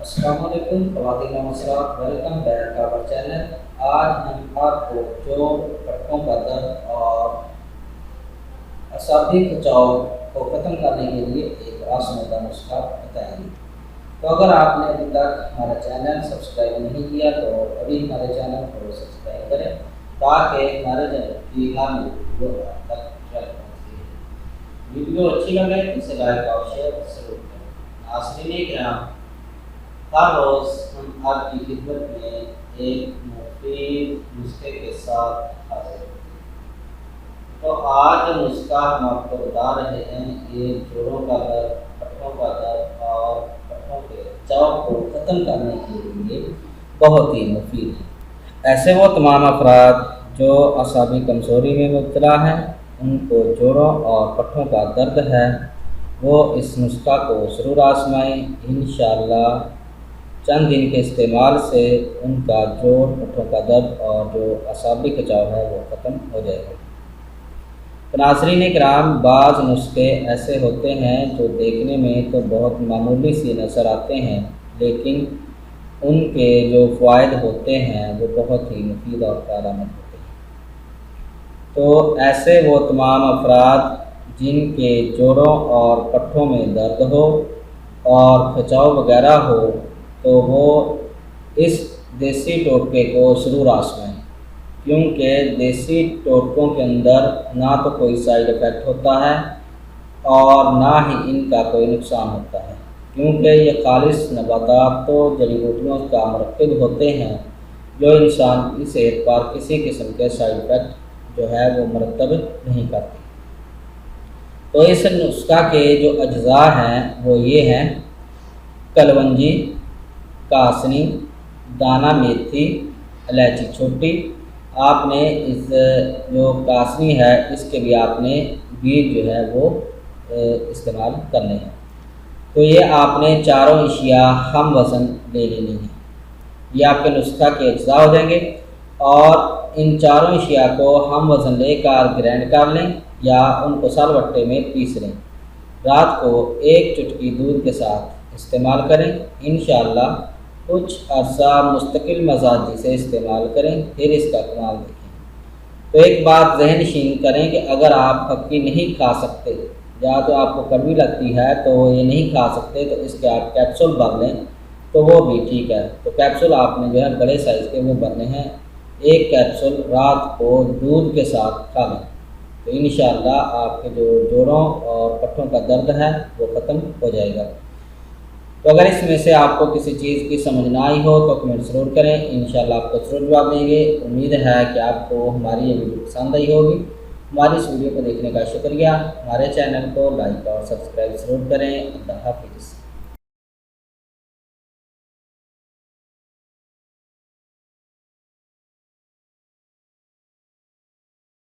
अस्सलाम वालेकुम ख़वातीन व हज़रात, welcome back to our channel. आज हम आपको जोड़, पट्टों का दर्द और असाबी खिंचाव को ख़त्म करने के लिए एक आसान नुस्खा बताएंगे। तो अगर आपने अभी तक हमारा चैनल सब्सक्राइब नहीं किया तो अभी हमारे चैनल को सब्सक्राइब करें ताकि हमारे चैनल की हर वीडियो आप तक पहुँचती है। वीडियो अच्छी लगे तो इसे लाइक और शेयर जरूर करें। नाज़रीन किराम, हर रोज़ हम आपकी खिदमत में एक मुफीद नुस्खे के साथ हाजिर होते हैं। तो आज जो नुस्खा हम आपको बता रहे हैं ये जोड़ों का दर्द, पट्टों का दर्द और पट्टों के खिंचाव को ख़त्म करने के लिए बहुत ही मुफीद है। ऐसे वो तमाम अफराद जो असाबी कमज़ोरी में मुब्तला हैं, उनको जोड़ों और पट्टों का दर्द है, वो इस नुस्खा को ज़रूर आजमाएं। इंशाअल्लाह चंद दिन के इस्तेमाल से उनका जोड़, पट्टों का दर्द और जो असाबी खिंचाव है वो ख़त्म हो जाएगा। तो नाज़रीन किराम, बाज़ नुस्खे ऐसे होते हैं जो देखने में तो बहुत मामूली सी नज़र आते हैं, लेकिन उनके जो फ़वाइद होते हैं वो बहुत ही मुफीद और कारआमद होते हैं। तो ऐसे वो तमाम अफराद जिनके जोड़ों और पट्टों में दर्द हो और खिंचाव वगैरह हो, तो वो इस देसी टोटके को ज़रूर आजमाएं, क्योंकि देसी टोटकों के अंदर ना तो कोई साइड इफ़ेक्ट होता है और ना ही इनका कोई नुकसान होता है, क्योंकि ये खालिस नबातात तो जड़ी बूटियों का मरकब होते हैं जो इंसान की सेहत पर किसी किस्म के साइड इफ़ेक्ट जो है वो मरतब नहीं करते। तो इस नुस्खा के जो अज्जा हैं वो ये हैं: कलवंजी, कासनी, दाना मेथी, इलायची छोटी। आपने इस जो कासनी है इसके भी आपने बीज जो है वो इस्तेमाल करने हैं। तो ये आपने चारों अशिया हम वज़न ले लेनी है। ये आपके नुस्खा के अज्जा हो जाएंगे और इन चारों अशिया को हम वज़न लेकर ग्राइंड कर लें या उनको सालबट्टे में पीस लें। रात को एक चुटकी दूध के साथ इस्तेमाल करें। इंशाअल्लाह कुछ अर्सा मुस्तकिल मजाजी से इस्तेमाल करें, फिर इसका कमाल देखें। तो एक बात ज़हन नशीन करें कि अगर आप फक्की नहीं खा सकते या तो आपको कड़वी लगती है तो ये नहीं खा सकते, तो इसके आप कैप्सूल भर लें तो वो भी ठीक है। तो कैप्सूल आपने जो है बड़े साइज़ के वो भरने हैं। एक कैप्सूल रात को दूध के साथ खा लें तो इंशाअल्लाह आपके जो जोड़ों और पट्टों का दर्द है वो ख़त्म हो जाएगा। तो अगर इसमें से आपको किसी चीज़ की समझ ना आई हो तो कमेंट ज़रूर करें, इंशाअल्लाह आपको ज़रूर जवाब देंगे। उम्मीद है कि आपको हमारी ये वीडियो पसंद आई होगी। हमारी इस वीडियो को देखने का शुक्रिया। हमारे चैनल को लाइक और सब्सक्राइब ज़रूर करें। अल्लाह हाफ़िज़।